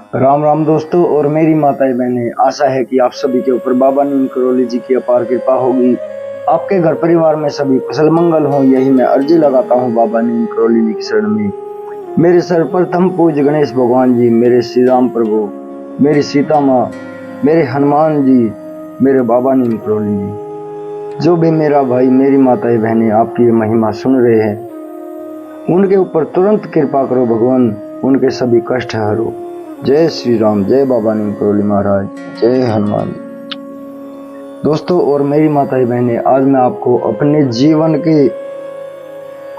राम राम दोस्तों और मेरी माताएं बहनें, आशा है कि आप सभी के ऊपर बाबा नीम करोली जी की अपार कृपा होगी। आपके घर परिवार में सभी कुशल मंगल हो, यही मैं अर्जी लगाता हूँ बाबा नीम करोली जी की शरण में। मेरे सर्वप्रथम पूज्य गणेश भगवान जी, मेरे श्री राम प्रभु, मेरी सीता माँ, मेरे हनुमान जी, मेरे बाबा नीम करोली जी, जो भी मेरा भाई मेरी माताएं बहनें आपकी महिमा सुन रहे हैं, उनके ऊपर तुरंत कृपा करो भगवान, उनके सभी कष्ट हरो। जय श्री राम, जय बाबा नीम करोली महाराज, जय हनुमान। दोस्तों और मेरी माताएं बहनें, आज मैं आपको अपने जीवन के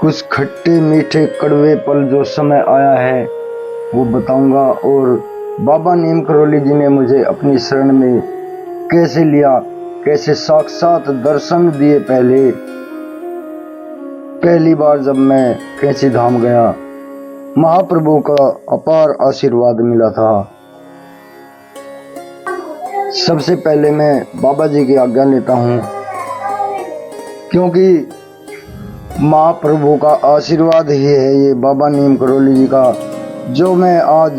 कुछ खट्टे मीठे कड़वे पल जो समय आया है वो बताऊंगा, और बाबा नीम करोली जी ने मुझे अपनी शरण में कैसे लिया, कैसे साक्षात दर्शन दिए। पहली बार जब मैं कैंची धाम गया, महाप्रभु का अपार आशीर्वाद मिला था। सबसे पहले मैं बाबा जी की आज्ञा लेता हूँ, क्योंकि महाप्रभु का आशीर्वाद ही है ये बाबा नीम करोली जी का, जो मैं आज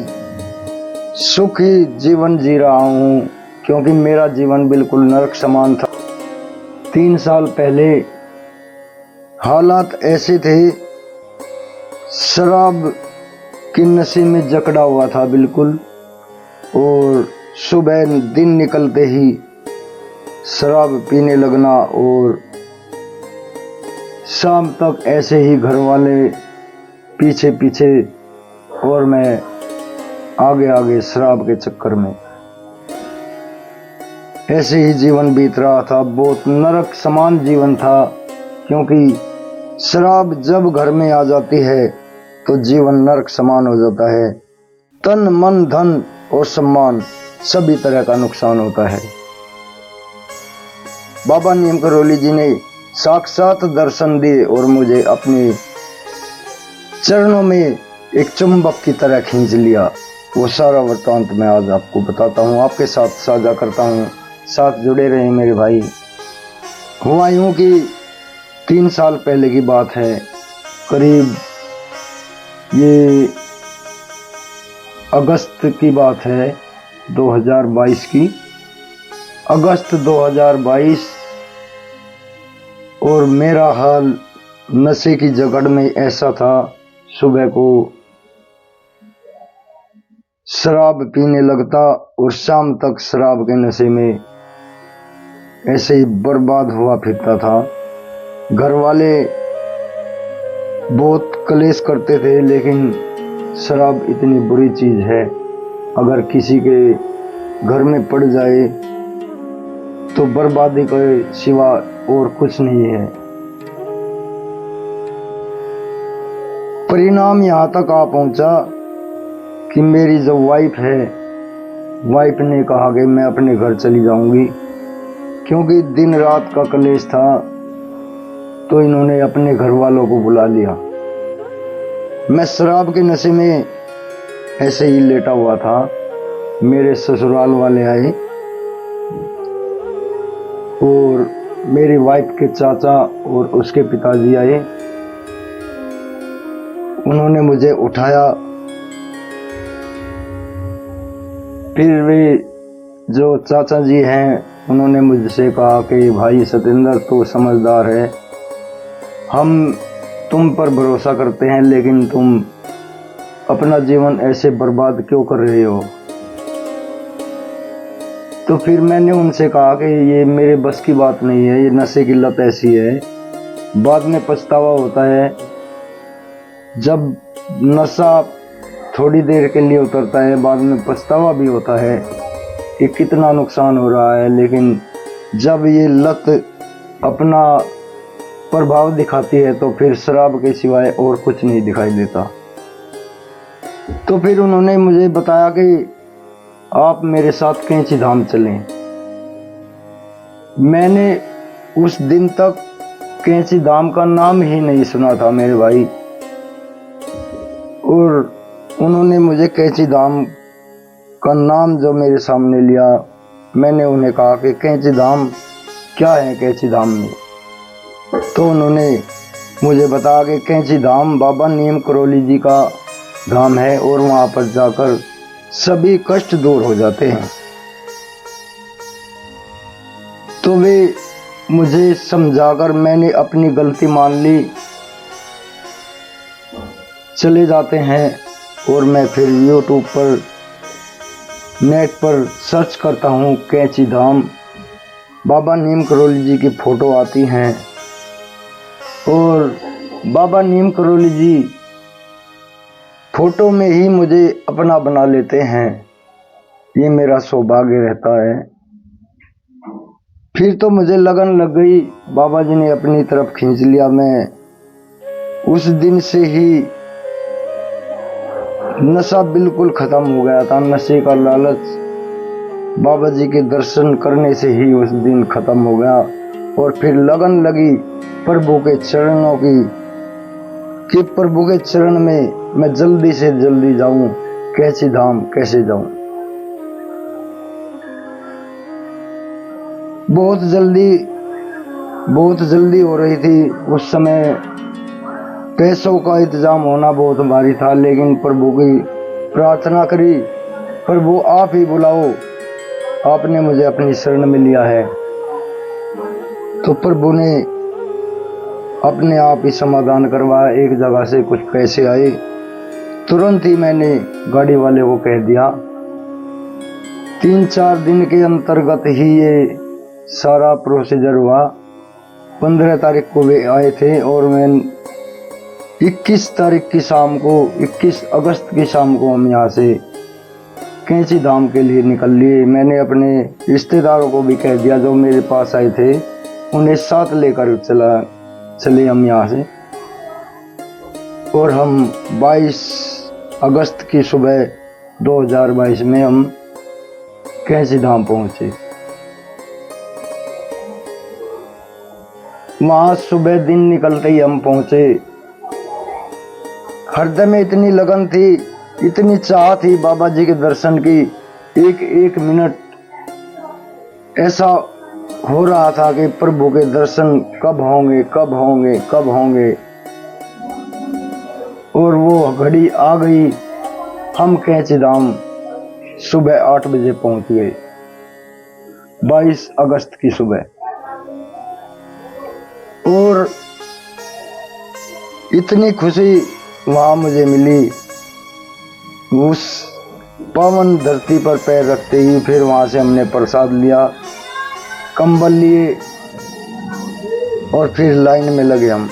सुखी जीवन जी रहा हूँ। क्योंकि मेरा जीवन बिल्कुल नरक समान था। 3 साल पहले हालात ऐसे थे, शराब की नशे में जकड़ा हुआ था बिल्कुल, और सुबह दिन निकलते ही शराब पीने लगना, और शाम तक ऐसे ही घर वाले पीछे पीछे और मैं आगे आगे शराब के चक्कर में ऐसे ही जीवन बीत रहा था। बहुत नरक समान जीवन था, क्योंकि शराब जब घर में आ जाती है तो जीवन नरक समान हो जाता है। तन मन धन और सम्मान सभी तरह का नुकसान होता है। बाबा नीम करोली जी ने साक्षात दर्शन दिए और मुझे अपने चरणों में एक चुंबक की तरह खींच लिया। वो सारा वृत्तांत मैं आज आपको बताता हूँ, आपके साथ साझा करता हूँ। साथ जुड़े रहे मेरे भाई। हुआ यूं कि 3 साल पहले की बात है, करीब ये अगस्त की बात है, 2022 की, अगस्त 2022। और मेरा हाल नशे की जकड़ में ऐसा था, सुबह को शराब पीने लगता और शाम तक शराब के नशे में ऐसे ही बर्बाद हुआ फिरता था। घर वाले बहुत कलेश करते थे, लेकिन शराब इतनी बुरी चीज है, अगर किसी के घर में पड़ जाए तो बर्बादी के सिवा और कुछ नहीं है। परिणाम यहाँ तक आ पहुंचा कि मेरी जो वाइफ है, वाइफ ने कहा कि मैं अपने घर चली जाऊंगी, क्योंकि दिन रात का कलेश था। तो इन्होंने अपने घर वालों को बुला लिया। मैं शराब के नशे में ऐसे ही लेटा हुआ था। मेरे ससुराल वाले आए और मेरी वाइफ के चाचा और उसके पिताजी आए। उन्होंने मुझे उठाया। फिर वे जो चाचा जी हैं, उन्होंने मुझसे कहा कि भाई सतेंद्र तो समझदार है, हम तुम पर भरोसा करते हैं, लेकिन तुम अपना जीवन ऐसे बर्बाद क्यों कर रहे हो। तो फिर मैंने उनसे कहा कि ये मेरे बस की बात नहीं है, ये नशे की लत ऐसी है, बाद में पछतावा होता है। जब नशा थोड़ी देर के लिए उतरता है, बाद में पछतावा भी होता है कि कितना नुकसान हो रहा है, लेकिन जब ये लत अपना प्रभाव दिखाती है तो फिर शराब के सिवाय और कुछ नहीं दिखाई देता। तो फिर उन्होंने मुझे बताया कि आप मेरे साथ कैंची धाम चलें। मैंने उस दिन तक कैंची धाम का नाम ही नहीं सुना था मेरे भाई, और उन्होंने मुझे कैंची धाम का नाम जो मेरे सामने लिया, मैंने उन्हें कहा कि कैंची धाम क्या है, कैंची धाम में। तो उन्होंने मुझे बताया कि कैंची धाम बाबा नीम करोली जी का धाम है, और वहाँ पर जाकर सभी कष्ट दूर हो जाते हैं। तो वे मुझे समझाकर मैंने अपनी गलती मान ली चले जाते हैं और मैं फिर YouTube पर नेट पर सर्च करता हूँ कैंची धाम, बाबा नीम करोली जी की फ़ोटो आती हैं और बाबा नीम करोली जी फ़ोटो में ही मुझे अपना बना लेते हैं। ये मेरा सौभाग्य रहता है। फिर तो मुझे लगन लग गई, बाबा जी ने अपनी तरफ खींच लिया। मैं उस दिन से ही नशा बिल्कुल खत्म हो गया था। नशे का लालच बाबा जी के दर्शन करने से ही उस दिन खत्म हो गया और फिर लगन लगी प्रभु के चरणों की कि प्रभु के चरण में मैं जल्दी से जल्दी जाऊं, कैंची धाम कैसे जाऊं। बहुत जल्दी हो रही थी। उस समय पैसों का इंतजाम होना बहुत भारी था, लेकिन प्रभु की प्रार्थना करी, प्रभु आप ही बुलाओ, आपने मुझे अपनी शरण में लिया है। तो प्रभु ने अपने आप ही समाधान करवाया। एक जगह से कुछ पैसे आए, तुरंत ही मैंने गाड़ी वाले को कह दिया। 3-4 दिन के अंतर्गत ही ये सारा प्रोसीजर हुआ। 15 तारीख को वे आए थे और मैं 21 तारीख की शाम को, 21 अगस्त की शाम को हम यहाँ से कैंची धाम के लिए निकल लिए। मैंने अपने रिश्तेदारों को भी कह दिया जो मेरे पास आए थे, उन्हें साथ लेकर चले हम यहाँ से। और हम 22 अगस्त की सुबह 2022 में हम कैंची धाम पहुँचे। वहाँ सुबह दिन निकलते ही हम पहुँचे। हृदय में इतनी लगन थी, इतनी चाह थी बाबा जी के दर्शन की। एक मिनट ऐसा हो रहा था कि प्रभु के दर्शन कब होंगे, कब होंगे, कब होंगे। और वो घड़ी आ गई। हम कैंची धाम सुबह 8 बजे पहुंच गए, 22 अगस्त की सुबह। और इतनी खुशी वहाँ मुझे मिली। उस पावन धरती पर पैर रखते ही फिर वहाँ से हमने प्रसाद लिया, कंबल लिए और फिर लाइन में लगे हम।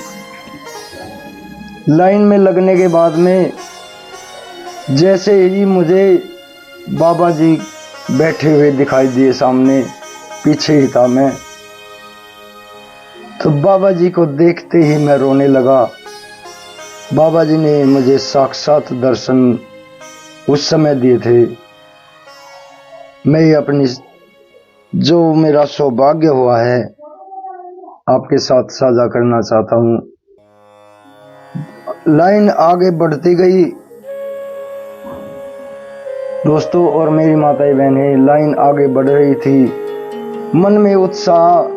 लाइन में लगने के बाद में जैसे ही मुझे बाबा जी बैठे हुए दिखाई दिए सामने, पीछे ही था मैं, तो बाबा जी को देखते ही मैं रोने लगा। बाबा जी ने मुझे साक्षात दर्शन उस समय दिए थे। मैं अपनी जो मेरा सौभाग्य हुआ है आपके साथ साझा करना चाहता हूँ। लाइन आगे बढ़ती गई दोस्तों और मेरी माताएं बहनें, लाइन आगे बढ़ रही थी। मन में उत्साह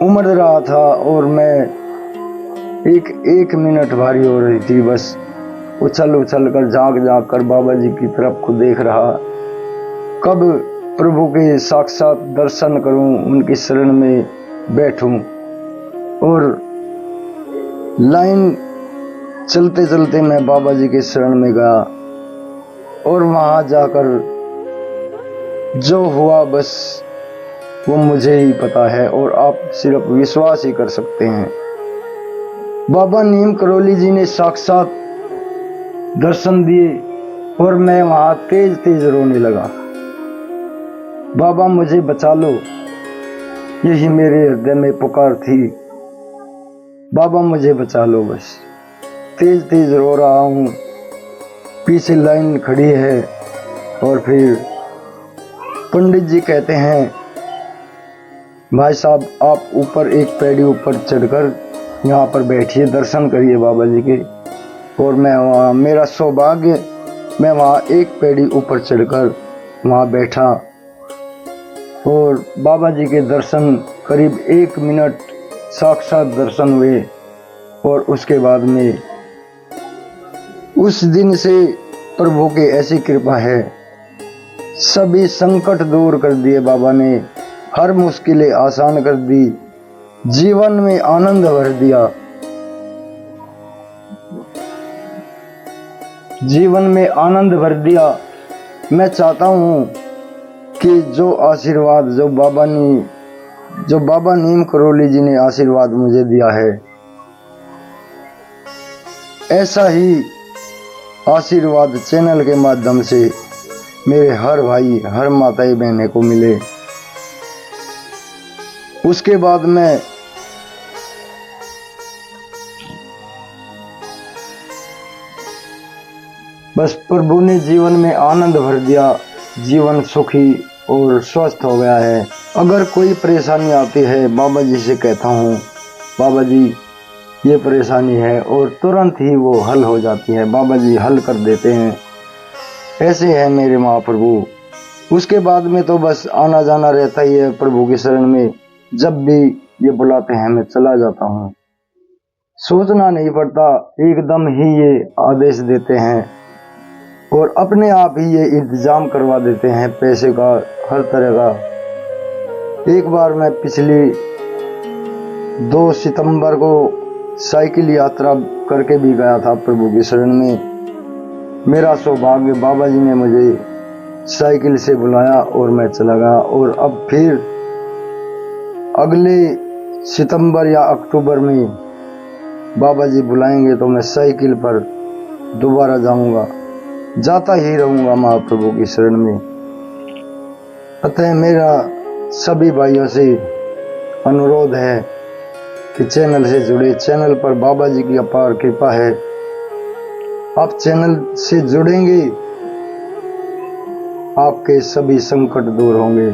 उमड़ रहा था और मैं एक मिनट भारी हो रही थी। बस उछल कर झांक कर बाबा जी की तरफ को देख रहा, कब प्रभु के साक्षात दर्शन करूं, उनकी शरण में बैठूं। और लाइन चलते चलते मैं बाबा जी के शरण में गया और वहां जाकर जो हुआ बस वो मुझे ही पता है और आप सिर्फ विश्वास ही कर सकते हैं। बाबा नीम करोली जी ने साक्षात दर्शन दिए और मैं वहां तेज रोने लगा। बाबा मुझे बचा लो, यही मेरे हृदय में पुकार थी। बाबा मुझे बचा लो। बस तेज रो रहा हूँ, पीछे लाइन खड़ी है और फिर पंडित जी कहते हैं, भाई साहब आप ऊपर एक पैड़ी ऊपर चढ़कर यहाँ पर बैठिए, दर्शन करिए बाबा जी के। और मैं वहाँ, मेरा सौभाग्य, मैं वहाँ एक पैड़ी ऊपर चढ़कर वहाँ बैठा और बाबा जी के दर्शन करीब 1 मिनट साक्षात दर्शन हुए। और उसके बाद में उस दिन से प्रभु की ऐसी कृपा है, सभी संकट दूर कर दिए बाबा ने, हर मुश्किलें आसान कर दी, जीवन में आनंद भर दिया। जीवन में आनंद भर दिया। मैं चाहता हूँ कि जो आशीर्वाद जो बाबा नीम करौली जी ने आशीर्वाद मुझे दिया है, ऐसा ही आशीर्वाद चैनल के माध्यम से मेरे हर भाई हर माताएं बहनें को मिले। उसके बाद मैं बस प्रभु ने जीवन में आनंद भर दिया, जीवन सुखी और स्वस्थ हो गया है। अगर कोई परेशानी आती है, बाबा जी से कहता हूँ बाबा जी ये परेशानी है, और तुरंत ही वो हल हो जाती है, बाबा जी हल कर देते हैं। ऐसे है मेरे महाप्रभु। उसके बाद में तो बस आना जाना रहता ही है प्रभु की शरण में। जब भी ये बुलाते हैं मैं चला जाता हूँ, सोचना नहीं पड़ता, एकदम ही ये आदेश देते हैं और अपने आप ही ये इंतजाम करवा देते हैं पैसे का, हर तरह का। एक बार मैं पिछली 2 सितंबर को साइकिल यात्रा करके भी गया था प्रभु की शरण में। मेरा सौभाग्य, बाबा जी ने मुझे साइकिल से बुलाया और मैं चला गया। और अब फिर अगले सितंबर या अक्टूबर में बाबा जी बुलाएंगे तो मैं साइकिल पर दोबारा जाऊंगा, जाता ही रहूंगा महाप्रभु की शरण में। अतः मेरा सभी भाइयों से अनुरोध है कि चैनल से जुड़े। चैनल पर बाबा जी की अपार कृपा है। आप चैनल से जुड़ेंगे, आपके सभी संकट दूर होंगे।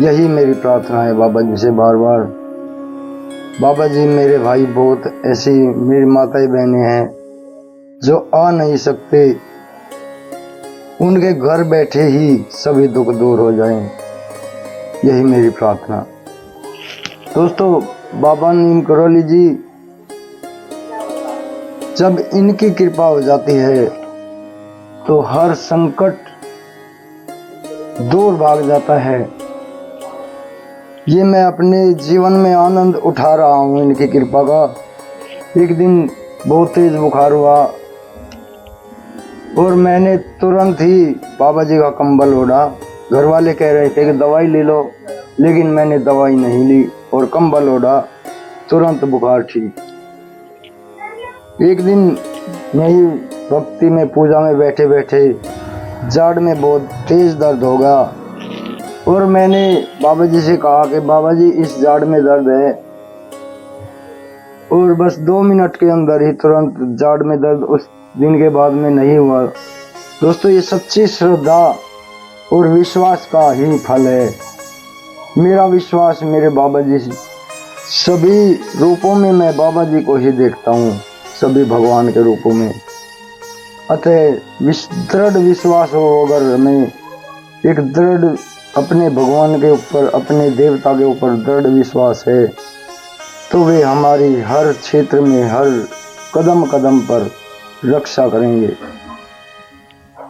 यही मेरी प्रार्थना है बाबा जी से बार बार। बाबा जी मेरे भाई बहुत ऐसी मेरी माताएं बहनें हैं जो आ नहीं सकते, उनके घर बैठे ही सभी दुख दूर हो जाएं, यही मेरी प्रार्थना। दोस्तों, बाबा नीम करौली जी, जब इनकी कृपा हो जाती है तो हर संकट दूर भाग जाता है। ये मैं अपने जीवन में आनंद उठा रहा हूँ इनकी कृपा का। एक दिन बहुत तेज बुखार हुआ और मैंने तुरंत ही बाबा जी का कंबल ओढ़ा। घर वाले कह रहे थे कि दवाई ले लो, लेकिन मैंने दवाई नहीं ली और कंबल ओढ़ा, तुरंत बुखार ठीक। एक दिन यही भक्ति में पूजा में बैठे बैठे जाड़ में बहुत तेज दर्द हो गया और मैंने बाबा जी से कहा कि बाबा जी इस जाड़ में दर्द है, और बस 2 मिनट के अंदर ही तुरंत जाड़ में दर्द उस दिन के बाद में नहीं हुआ। दोस्तों, ये सच्ची श्रद्धा और विश्वास का ही फल है। मेरा विश्वास मेरे बाबा जी, सभी रूपों में मैं बाबा जी को ही देखता हूँ, सभी भगवान के रूपों में। अतः दृढ़ विश्वास हो, अगर हमें एक दृढ़ अपने भगवान के ऊपर, अपने देवता के ऊपर दृढ़ विश्वास है, तो वे हमारी हर क्षेत्र में हर कदम कदम पर रक्षा करेंगे।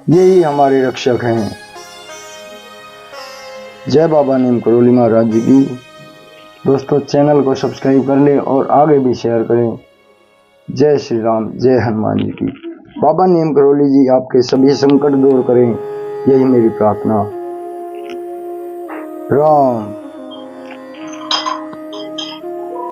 यही हमारे रक्षक हैं। जय बाबा नीम करौली महाराज जी की। दोस्तों, चैनल को सब्सक्राइब कर लें और आगे भी शेयर करें। जय श्री राम, जय हनुमान जी की। बाबा नीम करौली जी आपके सभी संकट दूर करें, यही मेरी प्रार्थना। राम।